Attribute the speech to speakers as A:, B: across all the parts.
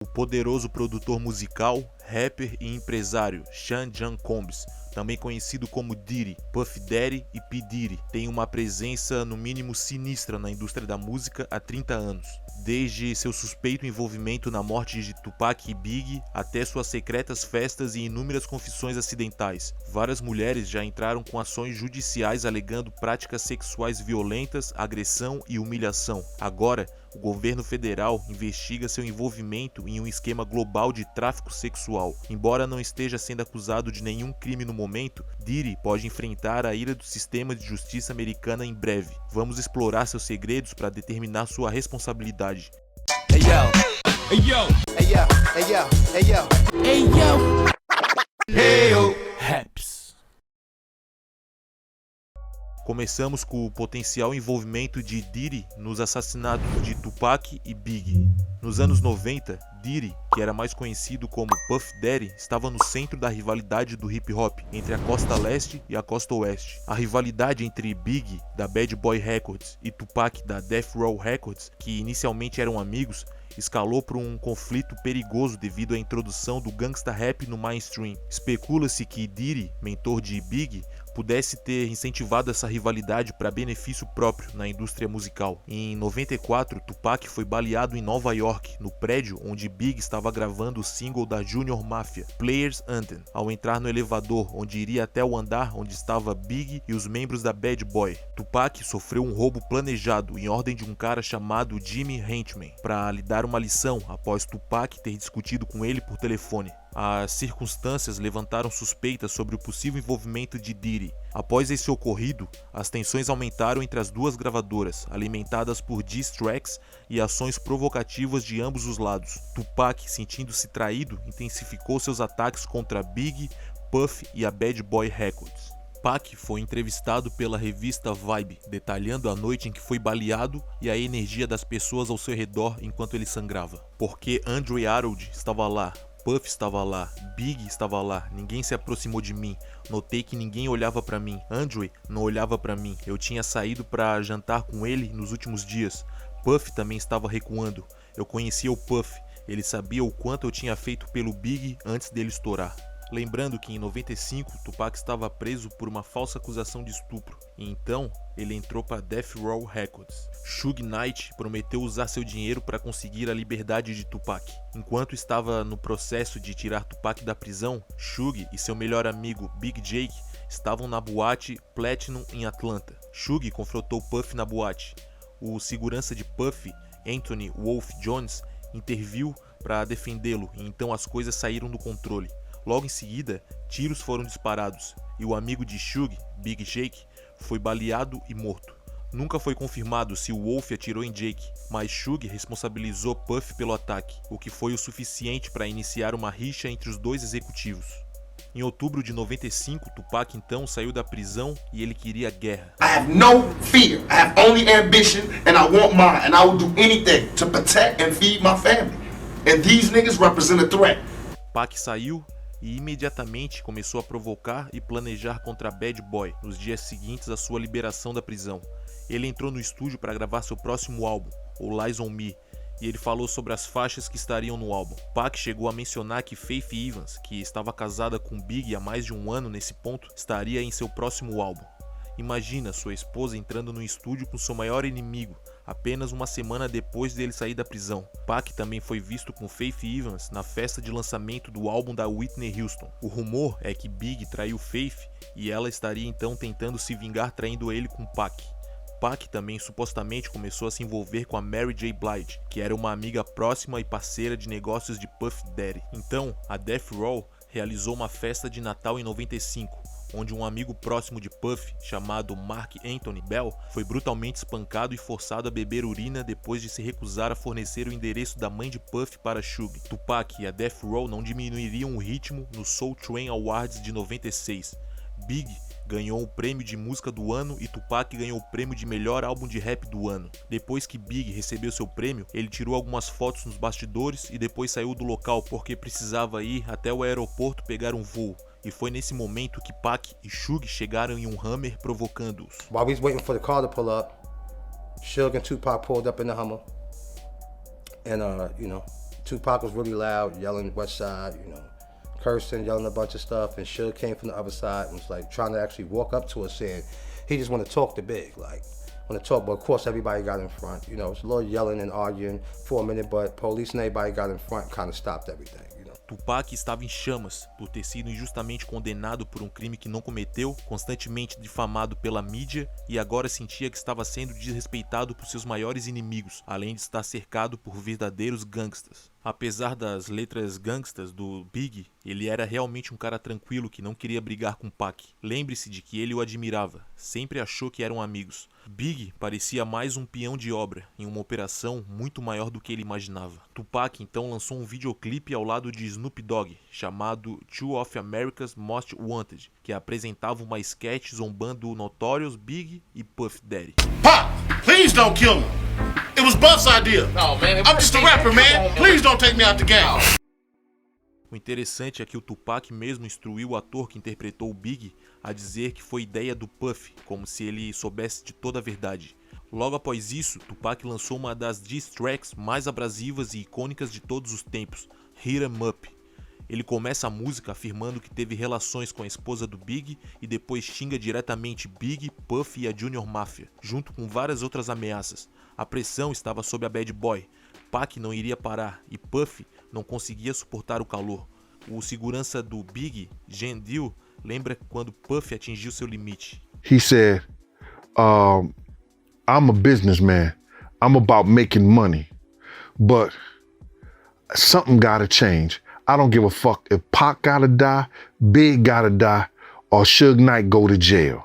A: O poderoso produtor musical, rapper e empresário Sean John Combs, também conhecido como Diddy, Puff Daddy e P. Diddy, tem uma presença no mínimo sinistra na indústria da música há 30 anos. Desde seu suspeito envolvimento na morte de Tupac e Biggie, até suas secretas festas e inúmeras confissões acidentais. Várias mulheres já entraram com ações judiciais alegando práticas sexuais violentas, agressão e humilhação. Agora, o governo federal investiga seu envolvimento em um esquema global de tráfico sexual. Embora não esteja sendo acusado de nenhum crime no momento, Diddy pode enfrentar a ira do sistema de justiça americana em breve. Vamos explorar seus segredos para determinar sua responsabilidade.
B: Hey yo, hey yo, hey yo, hey yo, hey yo, hey yo, hey yo, Raps.
A: Começamos com o potencial envolvimento de Diddy nos assassinatos de Tupac e Biggie. Nos anos 90, Diddy, que era mais conhecido como Puff Daddy, estava no centro da rivalidade do hip hop entre a costa leste e a costa oeste. A rivalidade entre Biggie, da Bad Boy Records, e Tupac, da Death Row Records, que inicialmente eram amigos, escalou para um conflito perigoso devido à introdução do gangsta rap no mainstream. Especula-se que Diddy, mentor de Biggie, pudesse ter incentivado essa rivalidade para benefício próprio na indústria musical. Em 94, Tupac foi baleado em Nova York, no prédio onde Big estava gravando o single da Junior Mafia, Players Anthem, ao entrar no elevador, onde iria até o andar onde estava Big e os membros da Bad Boy. Tupac sofreu um roubo planejado em ordem de um cara chamado Jimmy Henchman, para lhe dar uma lição após Tupac ter discutido com ele por telefone. As circunstâncias levantaram suspeitas sobre o possível envolvimento de Diddy. Após esse ocorrido, as tensões aumentaram entre as duas gravadoras, alimentadas por diss tracks e ações provocativas de ambos os lados. Tupac, sentindo-se traído, intensificou seus ataques contra Biggie, Puff e a Bad Boy Records. Pac foi entrevistado pela revista Vibe, detalhando a noite em que foi baleado e a energia das pessoas ao seu redor enquanto ele sangrava. Porque Andre Harold estava lá, Puff estava lá, Biggie estava lá, ninguém se aproximou de mim, notei que ninguém olhava pra mim, Andre não olhava pra mim, eu tinha saído pra jantar com ele nos últimos dias, Puff também estava recuando, eu conhecia o Puff, ele sabia o quanto eu tinha feito pelo Biggie antes dele estourar. Lembrando que em 95, Tupac estava preso por uma falsa acusação de estupro, e então ele entrou para Death Row Records. Suge Knight prometeu usar seu dinheiro para conseguir a liberdade de Tupac. Enquanto estava no processo de tirar Tupac da prisão, Suge e seu melhor amigo Big Jake estavam na boate Platinum em Atlanta. Suge confrontou Puff na boate. O segurança de Puff, Anthony Wolf Jones, interviu para defendê-lo, e então as coisas saíram do controle. Logo em seguida, tiros foram disparados e o amigo de Suge, Big Jake, foi baleado e morto. Nunca foi confirmado se o Wolf atirou em Jake, mas Suge responsabilizou Puff pelo ataque, o que foi o suficiente para iniciar uma rixa entre os dois executivos. Em outubro de 95, Tupac então saiu da prisão e ele queria guerra.
C: I have no fear. I have only ambition and I want mine and I will do anything to protect and feed my family. And these niggas represent a threat.
A: Pac saiu e imediatamente começou a provocar e planejar contra Bad Boy nos dias seguintes à sua liberação da prisão. Ele entrou no estúdio para gravar seu próximo álbum, o Lies on Me, e ele falou sobre as faixas que estariam no álbum. Pac chegou a mencionar que Faith Evans, que estava casada com Biggie há mais de um ano nesse ponto, estaria em seu próximo álbum. Imagina sua esposa entrando no estúdio com seu maior inimigo, apenas uma semana depois dele sair da prisão. Pac também foi visto com Faith Evans na festa de lançamento do álbum da Whitney Houston. O rumor é que Big traiu Faith e ela estaria então tentando se vingar traindo ele com Pac. Pac também supostamente começou a se envolver com a Mary J. Blige, que era uma amiga próxima e parceira de negócios de Puff Daddy. Então, a Death Row realizou uma festa de Natal em 95, onde um amigo próximo de Puff, chamado Mark Anthony Bell, foi brutalmente espancado e forçado a beber urina depois de se recusar a fornecer o endereço da mãe de Puff para Suge. Tupac e a Death Row não diminuiriam o ritmo no Soul Train Awards de 96. Big ganhou o prêmio de música do ano e Tupac ganhou o prêmio de melhor álbum de rap do ano. Depois que Big recebeu seu prêmio, ele tirou algumas fotos nos bastidores e depois saiu do local porque precisava ir até o aeroporto pegar um voo. E foi nesse momento que Pac e Suge chegaram em um Hummer provocando-os.
D: While we was waiting for the car to pull up, Suge and Tupac pulled up in the Hummer. And, Tupac was really loud, yelling West Side, you know, cursing, yelling a bunch of stuff, and Suge came from the other side and was like trying to actually walk up to us saying he just want to talk to Big, like want to talk, but of course everybody got in front, you know, it's a little yelling and arguing for a minute, but police and everybody got in front, kind of stopped everything.
A: Tupac estava em chamas por ter sido injustamente condenado por um crime que não cometeu, constantemente difamado pela mídia e agora sentia que estava sendo desrespeitado por seus maiores inimigos, além de estar cercado por verdadeiros gangsters. Apesar das letras gangstas do Big, ele era realmente um cara tranquilo que não queria brigar com Pac. Lembre-se de que ele o admirava, sempre achou que eram amigos. Big parecia mais um peão de obra em uma operação muito maior do que ele imaginava. Tupac então lançou um videoclipe ao lado de Snoop Dogg, chamado Two of America's Most Wanted, que apresentava uma sketch zombando o Notorious Big e Puff Daddy.
C: Pop, please don't kill me. It was Buff's idea.
B: No, man.
C: I'm just a rapper, man. Please don't take me out the game.
A: O interessante é que o Tupac mesmo instruiu o ator que interpretou o Big a dizer que foi ideia do Puff, como se ele soubesse de toda a verdade. Logo após isso, Tupac lançou uma das diss tracks mais abrasivas e icônicas de todos os tempos, Hit 'Em Up. Ele começa a música afirmando que teve relações com a esposa do Big e depois xinga diretamente Big, Puff e a Junior Mafia, junto com várias outras ameaças. A pressão estava sob a Bad Boy. Pac não iria parar e Puff não conseguia suportar o calor. O segurança do Big, Gendil, lembra quando Puff atingiu seu limite.
E: He said, I'm a businessman. I'm about making money. But something gotta change. I don't give a fuck if Pac gotta die, Big gotta die, or Suge Knight go to jail.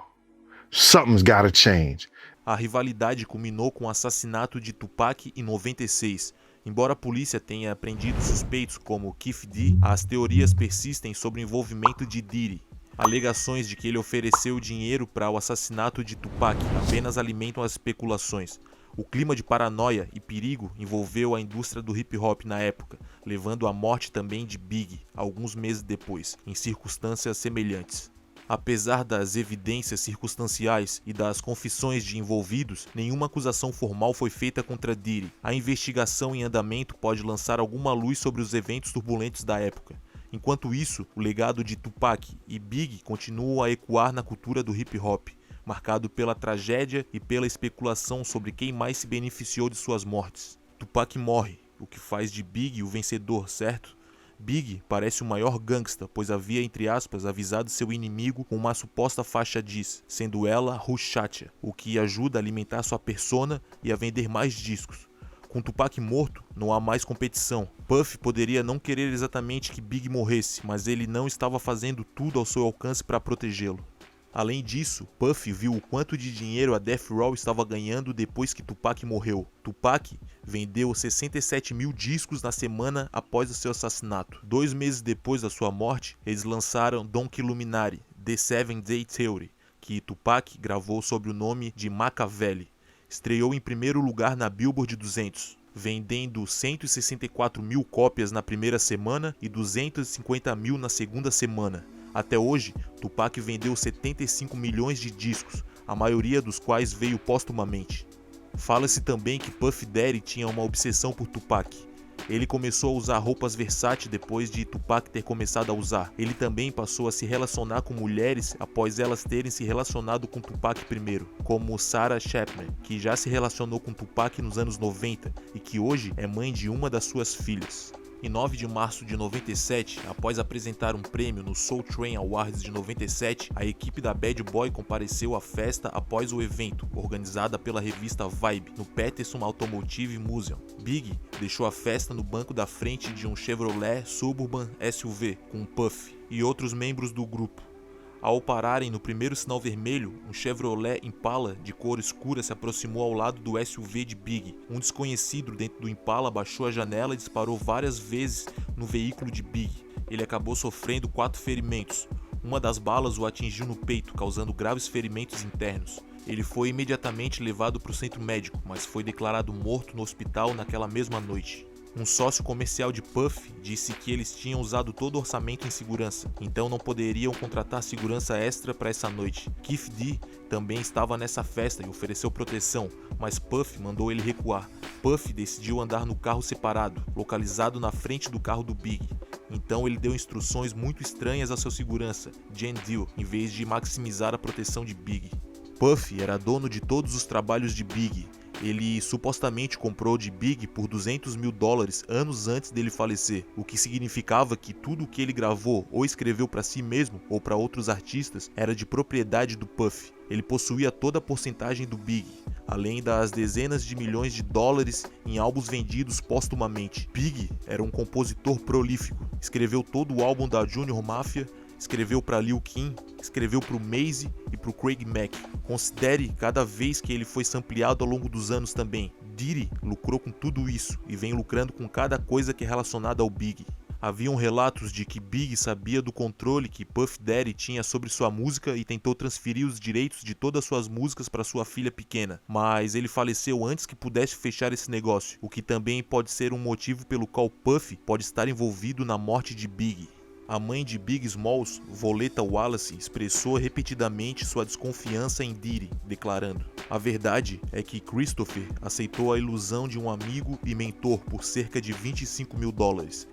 E: Something's gotta change.
A: A rivalidade culminou com o assassinato de Tupac em 96. Embora a polícia tenha prendido suspeitos como Kef D, as teorias persistem sobre o envolvimento de Diddy. Alegações de que ele ofereceu dinheiro para o assassinato de Tupac apenas alimentam as especulações. O clima de paranoia e perigo envolveu a indústria do hip hop na época, levando à morte também de Big, alguns meses depois, em circunstâncias semelhantes. Apesar das evidências circunstanciais e das confissões de envolvidos, nenhuma acusação formal foi feita contra Diddy. A investigação em andamento pode lançar alguma luz sobre os eventos turbulentos da época. Enquanto isso, o legado de Tupac e Big continua a ecoar na cultura do hip hop, marcado pela tragédia e pela especulação sobre quem mais se beneficiou de suas mortes. Tupac morre, o que faz de Big o vencedor, certo? Big parece o maior gangsta, pois havia, entre aspas, avisado seu inimigo com uma suposta faixa diss, sendo ela Rushatia, o que ajuda a alimentar sua persona e a vender mais discos. Com Tupac morto, não há mais competição. Puff poderia não querer exatamente que Big morresse, mas ele não estava fazendo tudo ao seu alcance para protegê-lo. Além disso, Puff viu o quanto de dinheiro a Death Row estava ganhando depois que Tupac morreu. Tupac vendeu 67 mil discos na semana após o seu assassinato. 2 meses depois da sua morte, eles lançaram Donkey Luminary, The 7 Day Theory, que Tupac gravou sob o nome de Machiavelli. Estreou em primeiro lugar na Billboard 200, vendendo 164 mil cópias na primeira semana e 250 mil na segunda semana. Até hoje, Tupac vendeu 75 milhões de discos, a maioria dos quais veio póstumamente. Fala-se também que Puff Daddy tinha uma obsessão por Tupac. Ele começou a usar roupas versáteis depois de Tupac ter começado a usar. Ele também passou a se relacionar com mulheres após elas terem se relacionado com Tupac primeiro, como Sarah Chapman, que já se relacionou com Tupac nos anos 90 e que hoje é mãe de uma das suas filhas. Em 9 de março de 97, após apresentar um prêmio no Soul Train Awards de 97, a equipe da Bad Boy compareceu à festa após o evento, organizada pela revista Vibe, no Peterson Automotive Museum. Big deixou a festa no banco da frente de um Chevrolet Suburban SUV, com Puff e outros membros do grupo. Ao pararem no primeiro sinal vermelho, um Chevrolet Impala de cor escura se aproximou ao lado do SUV de Big. Um desconhecido dentro do Impala baixou a janela e disparou várias vezes no veículo de Big. Ele acabou sofrendo 4 ferimentos. Uma das balas o atingiu no peito, causando graves ferimentos internos. Ele foi imediatamente levado para o centro médico, mas foi declarado morto no hospital naquela mesma noite. Um sócio comercial de Puff disse que eles tinham usado todo o orçamento em segurança, então não poderiam contratar segurança extra para essa noite. Kef D também estava nessa festa e ofereceu proteção, mas Puff mandou ele recuar. Puff decidiu andar no carro separado, localizado na frente do carro do Big. Então ele deu instruções muito estranhas a seu segurança, Jen Deal, em vez de maximizar a proteção de Big. Puff era dono de todos os trabalhos de Big. Ele supostamente comprou de Big por $200 mil anos antes dele falecer, o que significava que tudo o que ele gravou ou escreveu para si mesmo ou para outros artistas era de propriedade do Puff. Ele possuía toda a porcentagem do Big, além das dezenas de milhões de dólares em álbuns vendidos póstumamente. Big era um compositor prolífico, escreveu todo o álbum da Junior Mafia, escreveu para Lil Kim, escreveu para o Maze e para o Craig Mack. Considere cada vez que ele foi sampleado ao longo dos anos também. Diddy lucrou com tudo isso e vem lucrando com cada coisa que é relacionada ao Big. Haviam relatos de que Big sabia do controle que Puff Daddy tinha sobre sua música e tentou transferir os direitos de todas suas músicas para sua filha pequena, mas ele faleceu antes que pudesse fechar esse negócio, o que também pode ser um motivo pelo qual Puff pode estar envolvido na morte de Big. A mãe de Biggie Smalls, Voletta Wallace, expressou repetidamente sua desconfiança em Diddy, declarando: "A verdade é que Christopher aceitou a ilusão de um amigo e mentor por cerca de $25 mil.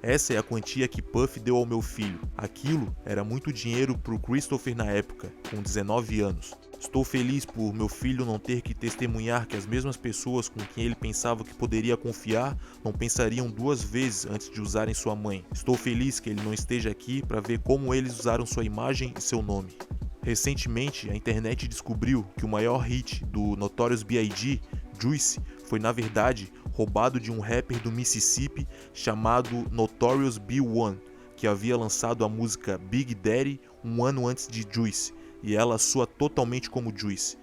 A: Essa é a quantia que Puff deu ao meu filho. Aquilo era muito dinheiro pro Christopher na época, com 19 anos. Estou feliz por meu filho não ter que testemunhar que as mesmas pessoas com quem ele pensava que poderia confiar não pensariam duas vezes antes de usarem sua mãe. Estou feliz que ele não esteja aqui para ver como eles usaram sua imagem e seu nome." Recentemente, a internet descobriu que o maior hit do Notorious B.I.G., Juice, foi na verdade roubado de um rapper do Mississippi chamado Notorious B.I.G., que havia lançado a música Big Daddy um ano antes de Juice, e ela soa totalmente como Juice.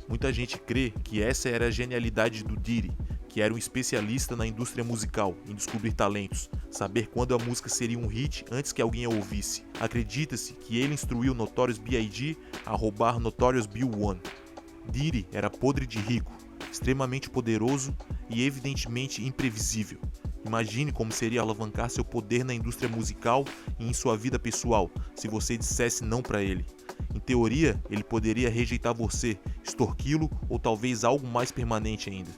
A: Muita gente crê que essa era a genialidade do Diddy, que era um especialista na indústria musical, em descobrir talentos, saber quando a música seria um hit antes que alguém a ouvisse. Acredita-se que ele instruiu Notorious B.I.G. a roubar Notorious B.I.G. Diddy era podre de rico, extremamente poderoso e evidentemente imprevisível. Imagine como seria alavancar seu poder na indústria musical e em sua vida pessoal se você dissesse não para ele. Em teoria, ele poderia rejeitar você, extorquí-lo ou talvez algo mais permanente ainda.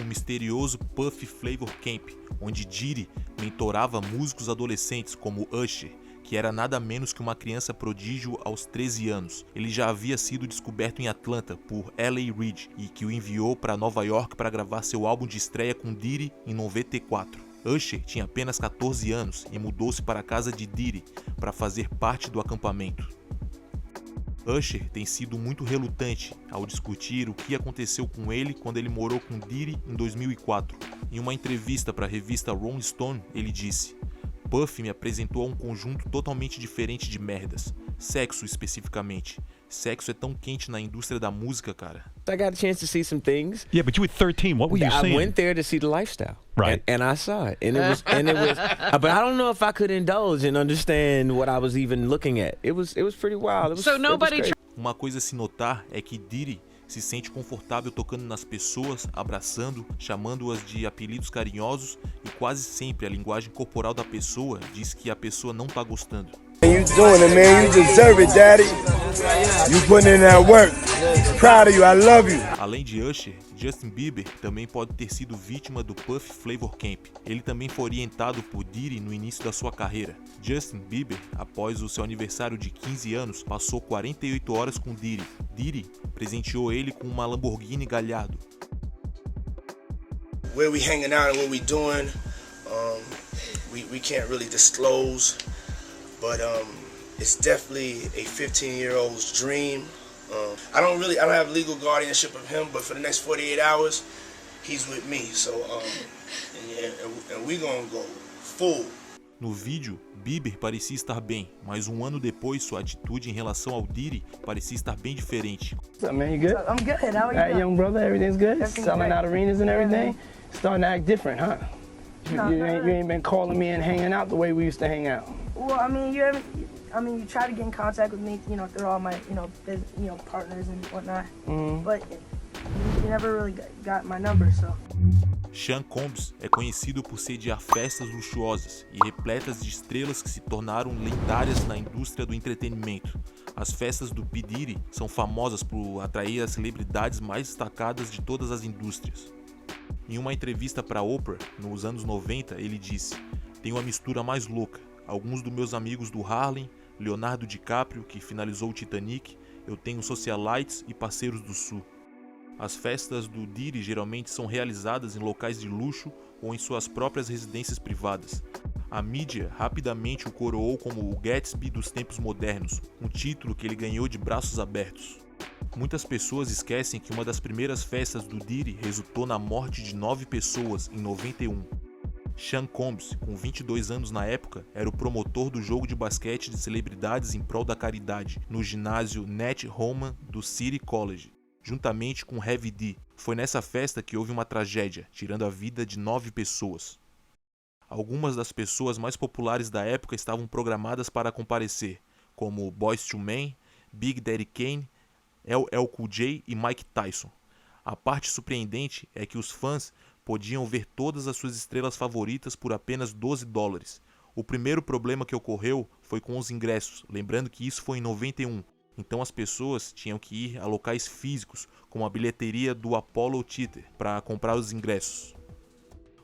A: O misterioso Puff Flavor Camp, onde Diddy mentorava músicos adolescentes como Usher, que era nada menos que uma criança prodígio aos 13 anos. Ele já havia sido descoberto em Atlanta por L.A. Reid e que o enviou para Nova York para gravar seu álbum de estreia com Diddy em 94. Usher tinha apenas 14 anos e mudou-se para a casa de Diddy para fazer parte do acampamento. Usher tem sido muito relutante ao discutir o que aconteceu com ele quando ele morou com Diddy em 2004. Em uma entrevista para a revista Rolling Stone, ele disse: "Puff me apresentou a um conjunto totalmente diferente de merdas. Sexo especificamente. Sexo é tão quente na indústria da música, cara."
F: I got a chance to see some things.
B: Yeah, but you were 13. What were you
F: I
B: seeing?
F: went there to see the lifestyle,
B: Right.
F: And I saw it, and it was. But I don't know if I could indulge and understand what I was even looking at. It was pretty wild. It was,
G: So nobody
F: it was crazy.
A: Uma coisa a se notar é que Diddy se sente confortável tocando nas pessoas, abraçando, chamando-as de apelidos carinhosos e quase sempre a linguagem corporal da pessoa diz que a pessoa não tá gostando.
H: You doing it, man. You deserve it, daddy. You putting in that work. Proud of you. I love you.
A: Além de Usher, Justin Bieber também pode ter sido vítima do Puff Flavor Camp. Ele também foi orientado por Diddy no início da sua carreira. Justin Bieber, após o seu aniversário de 15 anos, passou 48 horas com Diddy. Diddy presenteou ele com uma Lamborghini Gallardo.
I: Where we hanging out and what we doing, we can't really disclose, but it's definitely a 15-year-old's dream. I don't have legal guardianship of him, but for the next 48 hours, he's with me. So, and we gonna go full.
A: No vídeo, Bieber parecia estar bem, mas um ano depois sua atitude em relação ao Diddy parecia estar bem diferente.
H: What's up, man? You good?
J: I'm good. How are you?
H: Hey, young brother, everything's good?
J: Everything's
H: Selling
J: great.
H: out arenas and everything?
J: Yeah,
H: Starting to act different, huh? You ain't been calling me and hanging out the way we used to hang out.
J: Well, I mean, you haven't.
G: I mean, you try to get in contact with me, through all my, partners and whatnot. But you never really got my number, so.
A: Sean Combs é conhecido por sediar festas luxuosas e repletas de estrelas que se tornaram lendárias na indústria do entretenimento. As festas do P. Diddy são famosas por atrair as celebridades mais destacadas de todas as indústrias. Em uma entrevista para Oprah, nos anos 90, ele disse: "Tem uma mistura mais louca. Alguns dos meus amigos do Harlem, Leonardo DiCaprio, que finalizou o Titanic, eu tenho socialites e parceiros do Sul." As festas do Diddy geralmente são realizadas em locais de luxo ou em suas próprias residências privadas. A mídia rapidamente o coroou como o Gatsby dos tempos modernos, um título que ele ganhou de braços abertos. Muitas pessoas esquecem que uma das primeiras festas do Diddy resultou na morte de 9 pessoas em 91. Sean Combs, com 22 anos na época, era o promotor do jogo de basquete de celebridades em prol da caridade, no ginásio Nat Holman do City College, juntamente com Heavy D. Foi nessa festa que houve uma tragédia, tirando a vida de 9 pessoas. Algumas das pessoas mais populares da época estavam programadas para comparecer, como Boyz II Men, Big Daddy Kane, LL Cool J e Mike Tyson. A parte surpreendente é que os fãs podiam ver todas as suas estrelas favoritas por apenas $12. O primeiro problema que ocorreu foi com os ingressos, lembrando que isso foi em 91. Então as pessoas tinham que ir a locais físicos, como a bilheteria do Apollo Theater, para comprar os ingressos.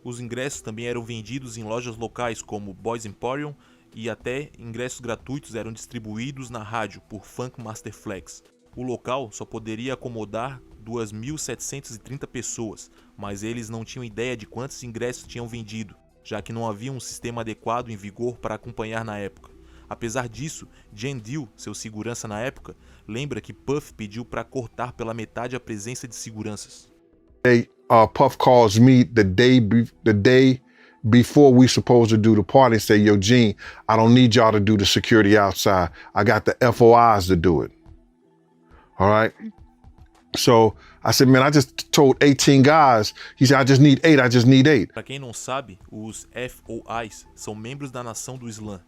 A: Os ingressos também eram vendidos em lojas locais como Boys Emporium e até ingressos gratuitos eram distribuídos na rádio por Funk Master Flex. O local só poderia acomodar 2.730 pessoas, mas eles não tinham ideia de quantos ingressos tinham vendido, já que não havia um sistema adequado em vigor para acompanhar na época. Apesar disso, Jen Dill, seu segurança na época, lembra que Puff pediu para cortar pela metade a presença de seguranças.
E: Puff calls me the day before we supposed to do the party and say, "Yo, Gene, I don't need y'all to do the security outside. I got the FOIs to do it." All right? So I said, "Man, I just told 18 guys." He said, I just need eight.
A: Para quem não sabe, os FOIs são membros da nação do Islã.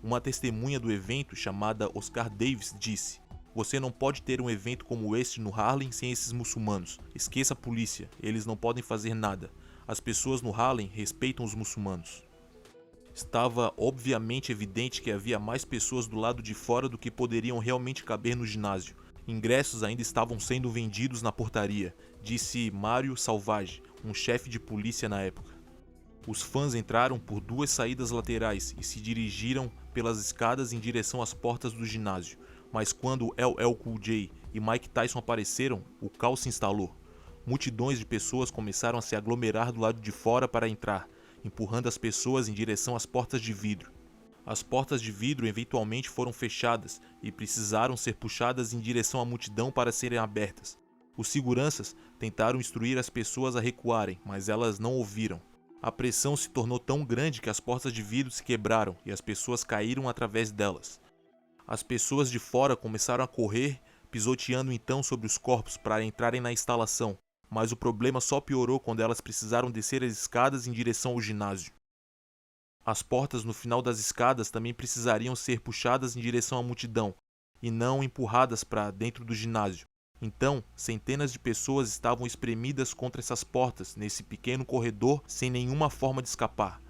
A: Uma testemunha do evento, chamada Oscar Davis, disse: "Você não pode ter um evento como este no Harlem sem esses muçulmanos. Esqueça a polícia, eles não podem fazer nada. As pessoas no Harlem respeitam os muçulmanos." Estava obviamente evidente que havia mais pessoas do lado de fora do que poderiam realmente caber no ginásio. Ingressos ainda estavam sendo vendidos na portaria, disse Mário Salvage, um chefe de polícia na época. Os fãs entraram por 2 saídas laterais e se dirigiram pelas escadas em direção às portas do ginásio, mas quando LL Cool J e Mike Tyson apareceram, o caos se instalou. Multidões de pessoas começaram a se aglomerar do lado de fora para entrar, empurrando as pessoas em direção às portas de vidro. As portas de vidro eventualmente foram fechadas e precisaram ser puxadas em direção à multidão para serem abertas. Os seguranças tentaram instruir as pessoas a recuarem, mas elas não ouviram. A pressão se tornou tão grande que as portas de vidro se quebraram e as pessoas caíram através delas. As pessoas de fora começaram a correr, pisoteando então sobre os corpos para entrarem na instalação, mas o problema só piorou quando elas precisaram descer as escadas em direção ao ginásio. As portas no final das escadas também precisariam ser puxadas em direção à multidão, e não empurradas para dentro do ginásio. Então, centenas de pessoas estavam espremidas contra essas portas, nesse pequeno corredor, sem nenhuma forma de escapar.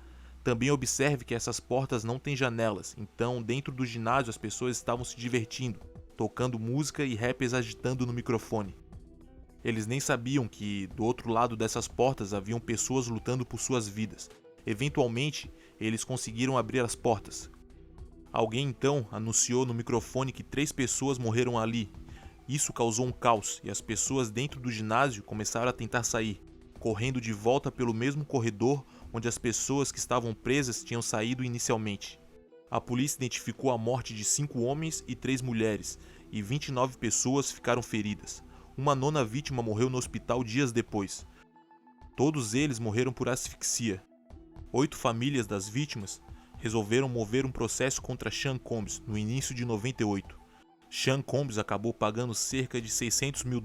A: Também observe que essas portas não têm janelas, então dentro do ginásio as pessoas estavam se divertindo, tocando música e rappers agitando no microfone. Eles nem sabiam que, do outro lado dessas portas, haviam pessoas lutando por suas vidas. Eventualmente, eles conseguiram abrir as portas. Alguém então anunciou no microfone que 3 pessoas morreram ali. Isso causou um caos e as pessoas dentro do ginásio começaram a tentar sair, correndo de volta pelo mesmo corredor onde as pessoas que estavam presas tinham saído inicialmente. A polícia identificou a morte de 5 homens e 3 mulheres, e 29 pessoas ficaram feridas. Uma 9ª vítima morreu no hospital dias depois. Todos eles morreram por asfixia. 8 famílias das vítimas resolveram mover um processo contra Sean Combs no início de 98. Sean Combs acabou pagando cerca de $600 mil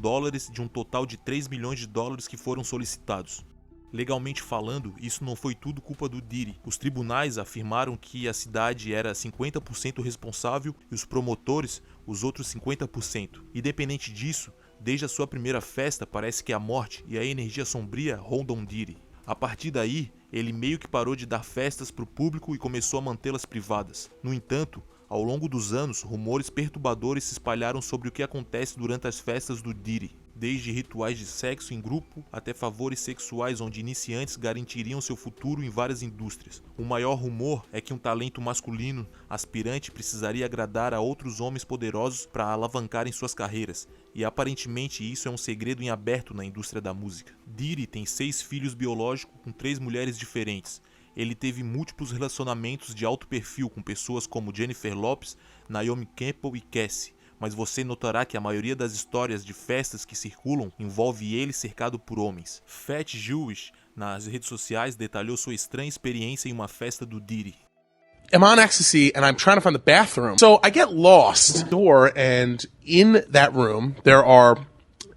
A: de um total de $3 milhões que foram solicitados. Legalmente falando, isso não foi tudo culpa do Diddy. Os tribunais afirmaram que a cidade era 50% responsável e os promotores os outros 50%. Independente disso, desde a sua primeira festa parece que a morte e a energia sombria rondam Diddy. A partir daí, ele meio que parou de dar festas para o público e começou a mantê-las privadas. No entanto, ao longo dos anos, rumores perturbadores se espalharam sobre o que acontece durante as festas do Diddy. Desde rituais de sexo em grupo até favores sexuais onde iniciantes garantiriam seu futuro em várias indústrias. O maior rumor é que um talento masculino aspirante precisaria agradar a outros homens poderosos para alavancarem suas carreiras, e aparentemente isso é um segredo em aberto na indústria da música. Diddy tem 6 filhos biológicos com 3 mulheres diferentes. Ele teve múltiplos relacionamentos de alto perfil com pessoas como Jennifer Lopez, Naomi Campbell e Cassie. Mas você notará que a maioria das histórias de festas que circulam envolve ele cercado por homens. Fat Jewish, nas redes sociais, detalhou sua estranha experiência em uma festa do Diddy.
J: I'm on ecstasy and I'm trying to find the bathroom. So I get lost door, and in that room there are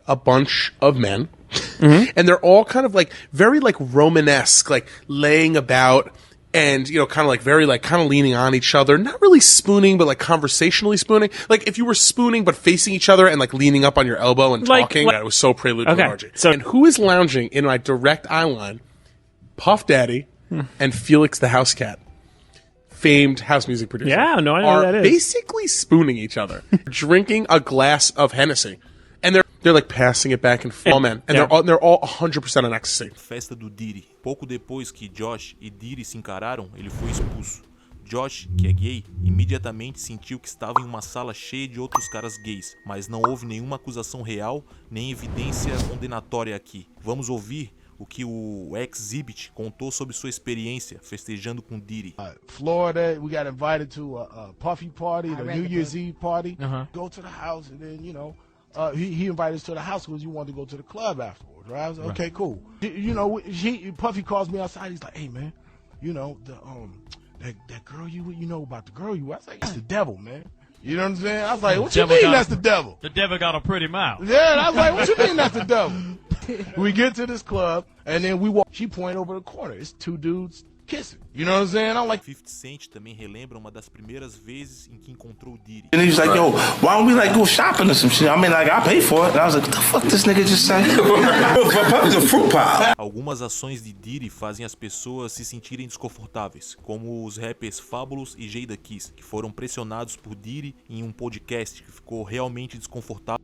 J: a bunch of men. And they're all kind of like very like Romanesque, like laying about and, you know, kind of like very like kind of leaning on each other, not really spooning, but like conversationally spooning. Like if you were spooning but facing each other and like leaning up on your elbow and talking. It was so prelude to orgy. So, and who is lounging in my direct eye line? Puff Daddy and Felix the House Cat, famed house music producer.
K: Yeah, no, I know who that is.
J: Basically spooning each other, drinking a glass of Hennessy, and they're like passing it back and forth, man. And they're all 100% on ecstasy.
A: Festa do Diddy. Pouco depois que Josh e Diddy se encararam, ele foi expulso. Josh, que é gay, imediatamente sentiu que estava em uma sala cheia de outros caras gays, mas não houve nenhuma acusação real, nem evidência condenatória aqui. Vamos ouvir o que o Exhibit contou sobre sua experiência festejando com Diddy.
L: Florida, we got invited to a Puffy party, the New Year's Eve party. Go to the house, and then, you know, he invited us to the house because he wanted to go to the club afterwards, right? I was like, okay, cool. You know, Puffy calls me outside. He's like, hey, man, you know, that girl you know about the girl you. I was like, it's the devil, man. You know what I'm saying? I was like, what you mean that's the devil?
K: The devil got a pretty mouth.
L: Yeah, and I was like, what you mean that's the devil? We get to this club, and then we walk. She point over the corner. It's 2 dudes kissing. You know what I'm saying? I'm like,
A: 50 Cent também relembra uma das primeiras vezes em que encontrou Diddy.
I: And he's like, yo, why don't we like go shopping or some shit? I mean, like, I pay for it. And I was like, what the fuck this nigga just said? Puffy's a fruit pie.
A: Algumas ações de Diddy fazem as pessoas se sentirem desconfortáveis, como os rappers Fabulous e Jadakiss, que foram pressionados por Diddy em um podcast que ficou realmente desconfortável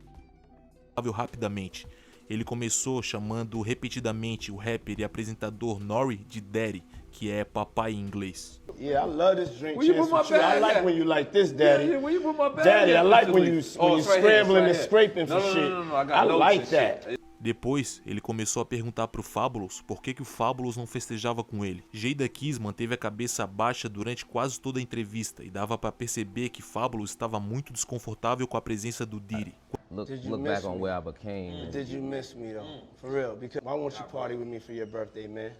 A: rapidamente. Ele começou chamando repetidamente o rapper e apresentador Nori de Daddy, que é papai em inglês.
H: Yeah, I love this drink. I like when you like this, Daddy. Yeah, where you put my bag? Daddy, I like when you scrambling and scraping for shit. I like that.
A: Depois, ele começou a perguntar pro Fabulous por que o Fabulous não festejava com ele. Jadakiss manteve a cabeça baixa durante quase toda a entrevista e dava para perceber que Fabulous estava muito desconfortável com a presença do Diddy.
M: Look back on where I became.
I: Did you miss me though? For real? Because why won't you party with me for your birthday, man?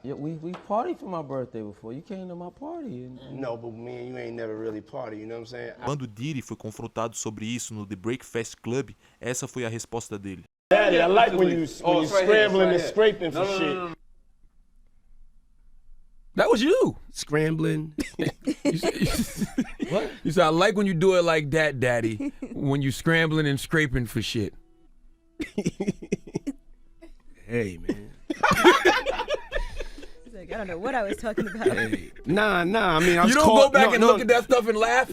M: We partied for my birthday before. You came to my party.
I: No, but me and you ain't never really party, you know what I'm saying?
A: Quando Diddy foi confrontado sobre isso no The Breakfast Club, essa foi a resposta dele.
H: Daddy, I like when you scrambling and scraping for shit.
B: That was you.
I: Scrambling.
B: What? You said, I like when you do it like that, Daddy. When you scrambling and scraping for shit.
I: Hey, man.
N: He's like, I don't know what I was talking about.
I: Hey. Nah. I mean, I was
B: you don't go back and look at that stuff and laugh?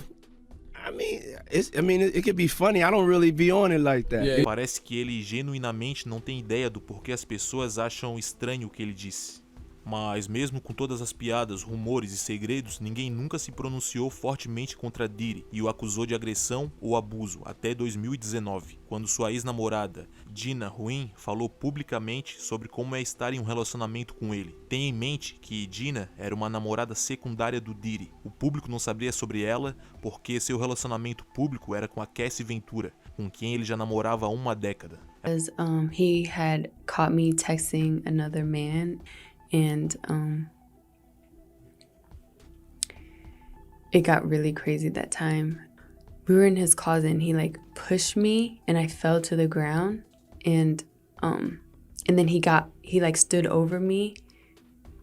I: I mean, it could be funny. I don't really be on it like that.
A: Yeah. Parece que ele genuinamente não tem ideia do porquê as pessoas acham estranho o que ele disse. Mas mesmo com todas as piadas, rumores e segredos, ninguém nunca se pronunciou fortemente contra Diddy e o acusou de agressão ou abuso até 2019, quando sua ex-namorada, Gina Ruin, falou publicamente sobre como é estar em um relacionamento com ele. Tenha em mente que Gina era uma namorada secundária do Diddy. O público não sabia sobre ela porque seu relacionamento público era com a Cassie Ventura, com quem ele já namorava há uma década.
O: He had caught me texting another man. And it got really crazy that time. We were in his closet and he like pushed me and I fell to the ground and And then he like stood over me.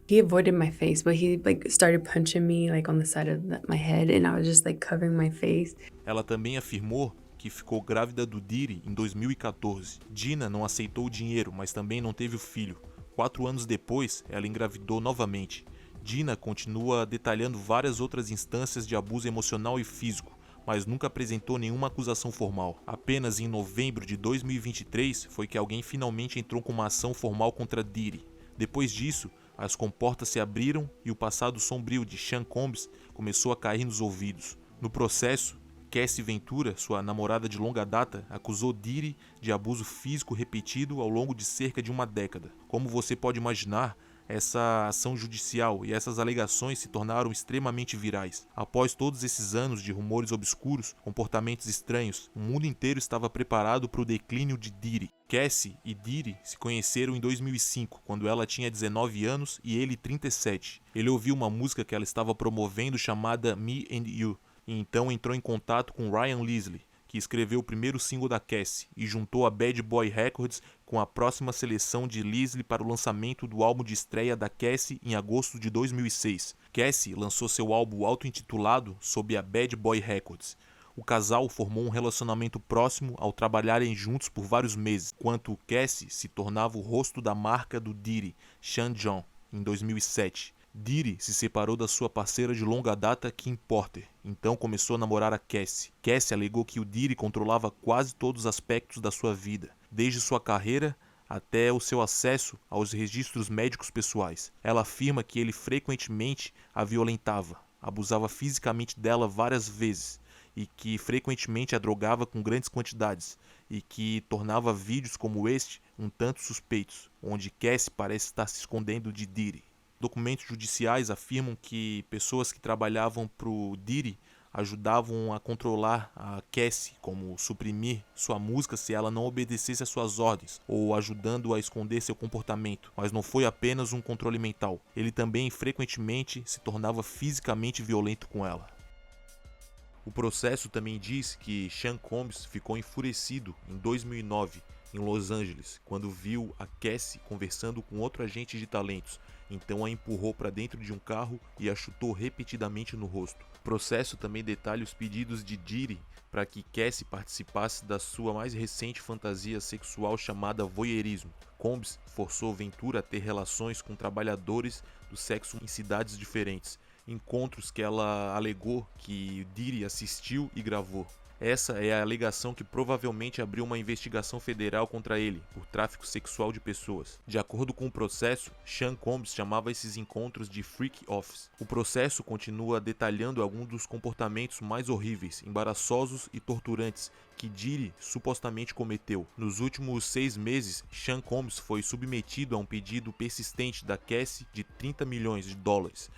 O: He avoided my face, but he like started punching me like on the side of my head, and I was just like covering my face.
A: Ela também afirmou que ficou grávida do Diddy em 2014. Dina não aceitou o dinheiro, mas também não teve o filho. 4 anos depois, ela engravidou novamente. Dina continua detalhando várias outras instâncias de abuso emocional e físico, mas nunca apresentou nenhuma acusação formal. Apenas em novembro de 2023 foi que alguém finalmente entrou com uma ação formal contra Diddy. Depois disso, as comportas se abriram e o passado sombrio de Sean Combs começou a cair nos ouvidos. No processo, Cassie Ventura, sua namorada de longa data, acusou Diddy de abuso físico repetido ao longo de cerca de uma década. Como você pode imaginar, essa ação judicial e essas alegações se tornaram extremamente virais. Após todos esses anos de rumores obscuros, comportamentos estranhos, o mundo inteiro estava preparado para o declínio de Diddy. Cassie e Diddy se conheceram em 2005, quando ela tinha 19 anos e ele 37. Ele ouviu uma música que ela estava promovendo chamada Me and You, e então entrou em contato com Ryan Leslie, que escreveu o primeiro single da Cassie e juntou a Bad Boy Records com a próxima seleção de Leslie para o lançamento do álbum de estreia da Cassie em agosto de 2006. Cassie lançou seu álbum auto-intitulado sob a Bad Boy Records. O casal formou um relacionamento próximo ao trabalharem juntos por vários meses, enquanto Cassie se tornava o rosto da marca do Diddy, Sean John, em 2007. Diddy se separou da sua parceira de longa data, Kim Porter, então começou a namorar a Cassie. Cassie alegou que o Diddy controlava quase todos os aspectos da sua vida, desde sua carreira até o seu acesso aos registros médicos pessoais. Ela afirma que ele frequentemente a violentava, abusava fisicamente dela várias vezes e que frequentemente a drogava com grandes quantidades e que tornava vídeos como este um tanto suspeitos, onde Cassie parece estar se escondendo de Diddy. Documentos judiciais afirmam que pessoas que trabalhavam para o Diddy ajudavam a controlar a Cassie, como suprimir sua música se ela não obedecesse às suas ordens, ou ajudando a esconder seu comportamento. Mas não foi apenas um controle mental. Ele também frequentemente se tornava fisicamente violento com ela. O processo também diz que Sean Combs ficou enfurecido em 2009, em Los Angeles, quando viu a Cassie conversando com outro agente de talentos. Então a empurrou para dentro de um carro e a chutou repetidamente no rosto. O processo também detalha os pedidos de Diddy para que Cassie participasse da sua mais recente fantasia sexual chamada voyeurismo. Combs forçou Ventura a ter relações com trabalhadores do sexo em cidades diferentes, encontros que ela alegou que Diddy assistiu e gravou. Essa é a alegação que provavelmente abriu uma investigação federal contra ele por tráfico sexual de pessoas. De acordo com o processo, Sean Combs chamava esses encontros de freak offs. O processo continua detalhando alguns dos comportamentos mais horríveis, embaraçosos e torturantes que Diddy supostamente cometeu. Nos últimos 6 meses, Sean Combs foi submetido a um pedido persistente da Cassie de $30 milhões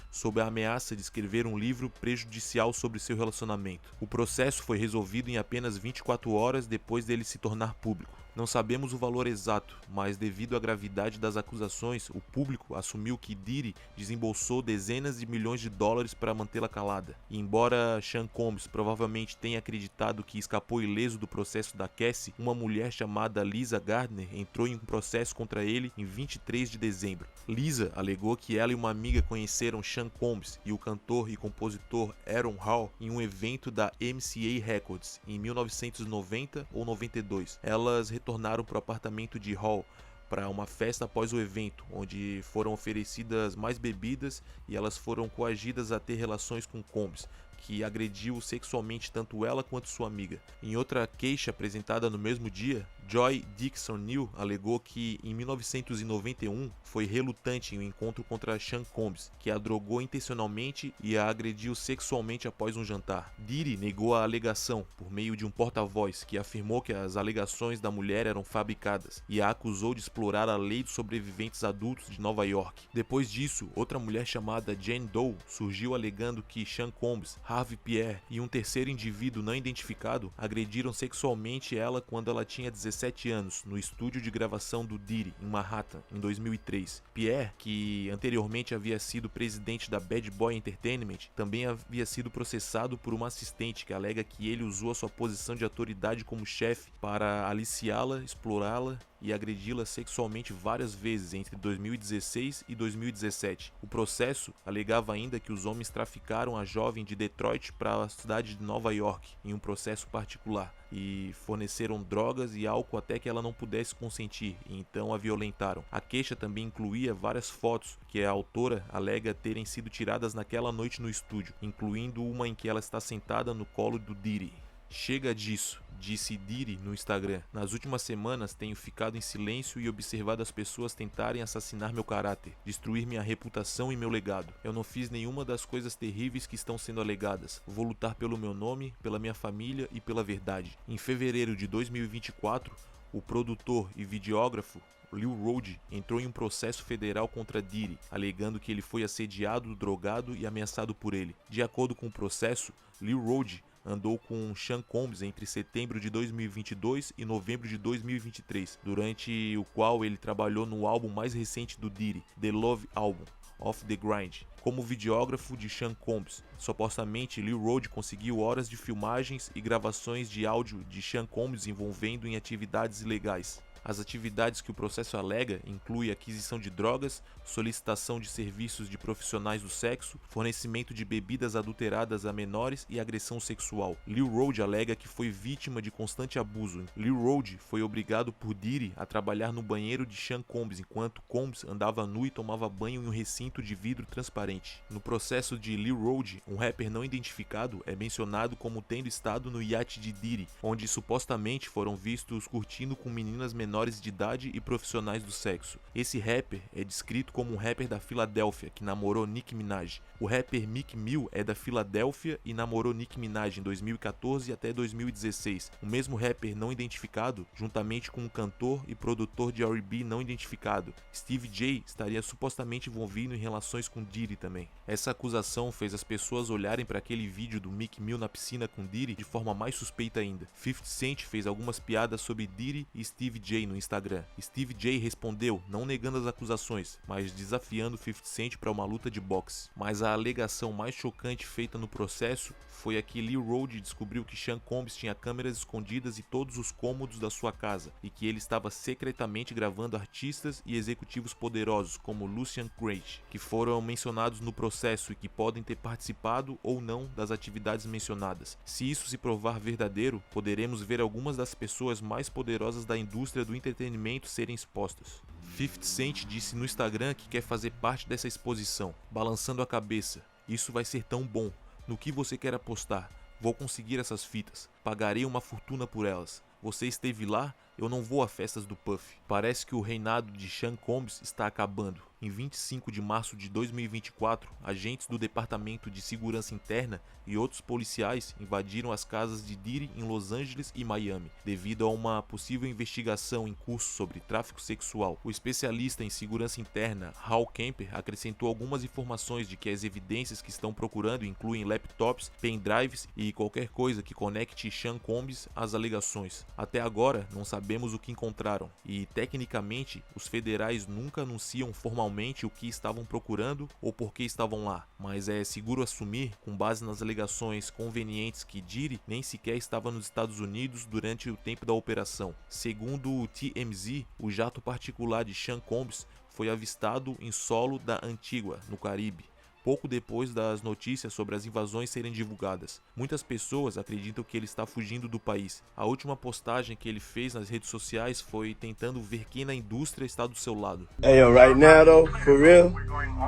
A: sob a ameaça de escrever um livro prejudicial sobre seu relacionamento. O processo foi resolvido em apenas 24 horas depois dele se tornar público. Não sabemos o valor exato, mas devido à gravidade das acusações, o público assumiu que Diddy desembolsou dezenas de milhões de dólares para mantê-la calada. E embora Sean Combs provavelmente tenha acreditado que escapou ileso do processo da Cassie, uma mulher chamada Lisa Gardner entrou em um processo contra ele em 23 de dezembro. Lisa alegou que ela e uma amiga conheceram Sean Combs e o cantor e compositor Aaron Hall em um evento da MCA Records em 1990 ou 92. Elas retornaram para o apartamento de Hall para uma festa após o evento, onde foram oferecidas mais bebidas e elas foram coagidas a ter relações com Combs, que agrediu sexualmente tanto ela quanto sua amiga. Em outra queixa apresentada no mesmo dia, Joy Dixon Neal alegou que em 1991 foi relutante em um encontro contra Sean Combs, que a drogou intencionalmente e a agrediu sexualmente após um jantar. Diddy negou a alegação por meio de um porta-voz que afirmou que as alegações da mulher eram fabricadas e a acusou de explorar a lei dos sobreviventes adultos de Nova York. Depois disso, outra mulher chamada Jane Doe surgiu alegando que Sean Combs, Harvey Pierre e um terceiro indivíduo não identificado agrediram sexualmente ela quando ela tinha 17 17 anos no estúdio de gravação do Diddy, em Manhattan, em 2003. Pierre, que anteriormente havia sido presidente da Bad Boy Entertainment, também havia sido processado por uma assistente que alega que ele usou a sua posição de autoridade como chefe para aliciá-la, explorá-la e agredi-la sexualmente várias vezes entre 2016 e 2017. O processo alegava ainda que os homens traficaram a jovem de Detroit para a cidade de Nova York em um processo particular e forneceram drogas e álcool até que ela não pudesse consentir e então a violentaram. A queixa também incluía várias fotos que a autora alega terem sido tiradas naquela noite no estúdio, incluindo uma em que ela está sentada no colo do Diddy. Chega disso, disse Diddy no Instagram. Nas últimas semanas tenho ficado em silêncio e observado as pessoas tentarem assassinar meu caráter, destruir minha reputação e meu legado. Eu não fiz nenhuma das coisas terríveis que estão sendo alegadas. Vou lutar pelo meu nome, pela minha família e pela verdade. Em fevereiro de 2024, o produtor e videógrafo Lil Rody entrou em um processo federal contra Diddy, alegando que ele foi assediado, drogado e ameaçado por ele. De acordo com o processo, Lil Rody andou com Sean Combs entre setembro de 2022 e novembro de 2023, durante o qual ele trabalhou no álbum mais recente do Diddy, The Love Album, Off the Grind, como videógrafo de Sean Combs. Supostamente, Lil Rody conseguiu horas de filmagens e gravações de áudio de Sean Combs envolvendo em atividades ilegais. As atividades que o processo alega incluem aquisição de drogas, solicitação de serviços de profissionais do sexo, fornecimento de bebidas adulteradas a menores e agressão sexual. Lil Rody alega que foi vítima de constante abuso. Lil Rody foi obrigado por Diddy a trabalhar no banheiro de Sean Combs, enquanto Combs andava nu e tomava banho em um recinto de vidro transparente. No processo de Lil Rody, um rapper não identificado é mencionado como tendo estado no iate de Diddy, onde supostamente foram vistos curtindo com meninas menores de idade e profissionais do sexo. Esse rapper é descrito como um rapper da Filadélfia que namorou Nicki Minaj. O rapper Meek Mill é da Filadélfia e namorou Nicki Minaj em 2014 até 2016. O mesmo rapper não identificado, juntamente com um cantor e produtor de R&B não identificado, Stevie J, estaria supostamente envolvido em relações com Diddy também. Essa acusação fez as pessoas olharem para aquele vídeo do Meek Mill na piscina com Diddy de forma mais suspeita ainda. 50 Cent fez algumas piadas sobre Diddy e Stevie J no Instagram. Stevie J respondeu, não negando as acusações, mas desafiando 50 Cent para uma luta de boxe. Mas a alegação mais chocante feita no processo foi a que Lil Rody descobriu que Sean Combs tinha câmeras escondidas em todos os cômodos da sua casa e que ele estava secretamente gravando artistas e executivos poderosos como Lucian Grace, que foram mencionados no processo e que podem ter participado ou não das atividades mencionadas. Se isso se provar verdadeiro, poderemos ver algumas das pessoas mais poderosas da indústria do entretenimento serem expostas. 50 Cent disse no Instagram que quer fazer parte dessa exposição, balançando a cabeça. Isso vai ser tão bom. No que você quer apostar? Vou conseguir essas fitas. Pagarei uma fortuna por elas. Você esteve lá? Eu não vou a festas do Puff. Parece que o reinado de Sean Combs está acabando. Em 25 de março de 2024, agentes do Departamento de Segurança Interna e outros policiais invadiram as casas de Diddy em Los Angeles e Miami, devido a uma possível investigação em curso sobre tráfico sexual. O especialista em segurança interna, Hal Kemper, acrescentou algumas informações de que as evidências que estão procurando incluem laptops, pendrives e qualquer coisa que conecte Sean Combs às alegações. Até agora, não sabemos o que encontraram, e tecnicamente, os federais nunca anunciam formalmente o que estavam procurando ou por que estavam lá, mas é seguro assumir, com base nas alegações convenientes, que Diddy nem sequer estava nos Estados Unidos durante o tempo da operação. Segundo o TMZ, o jato particular de Sean Combs foi avistado em solo da Antigua, no Caribe, pouco depois das notícias sobre as invasões serem divulgadas. Muitas pessoas acreditam que ele está fugindo do país. A última postagem que ele fez nas redes sociais foi tentando ver quem na indústria está do seu lado.
H: Hey, yo, right now though, for real,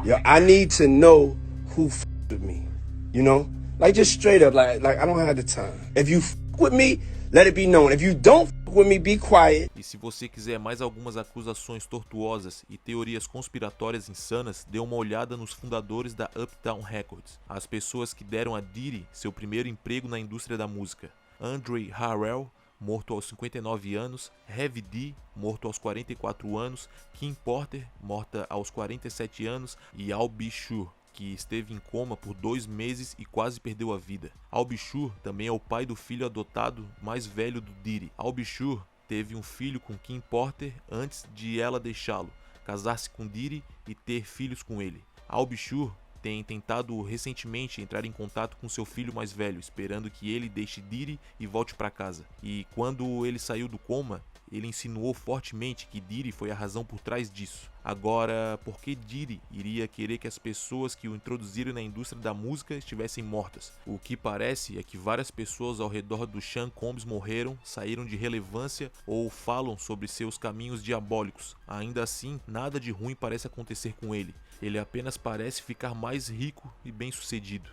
H: yo, I need to know who f with me, you know? Like just straight up, like I don't have the time. If you f with me, let it be known. If you don't f with me, be quiet.
A: E se você quiser mais algumas acusações tortuosas e teorias conspiratórias insanas, dê uma olhada nos fundadores da Uptown Records, as pessoas que deram a Diddy seu primeiro emprego na indústria da música. Andre Harrell, morto aos 59 anos, Heavy D, morto aos 44 anos, Kim Porter, morta aos 47 anos, e Al B. Sure, que esteve em coma por 2 meses e quase perdeu a vida. Al B. Sure também é o pai do filho adotado mais velho do Diddy. Al B. Sure teve um filho com Kim Porter antes de ela deixá-lo, casar-se com Diddy e ter filhos com ele. Al B. Sure tem tentado recentemente entrar em contato com seu filho mais velho, esperando que ele deixe Diddy e volte para casa. E quando ele saiu do coma, ele insinuou fortemente que Diddy foi a razão por trás disso. Agora, por que Diddy iria querer que as pessoas que o introduziram na indústria da música estivessem mortas? O que parece é que várias pessoas ao redor do Sean Combs morreram, saíram de relevância ou falam sobre seus caminhos diabólicos. Ainda assim, nada de ruim parece acontecer com ele. Ele apenas parece ficar mais rico e bem-sucedido.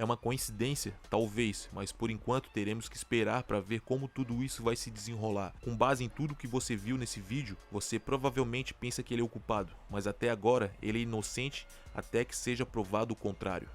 A: É uma coincidência? Talvez, mas por enquanto teremos que esperar para ver como tudo isso vai se desenrolar. Com base em tudo que você viu nesse vídeo, você provavelmente pensa que ele é o culpado, mas até agora ele é inocente até que seja provado o contrário.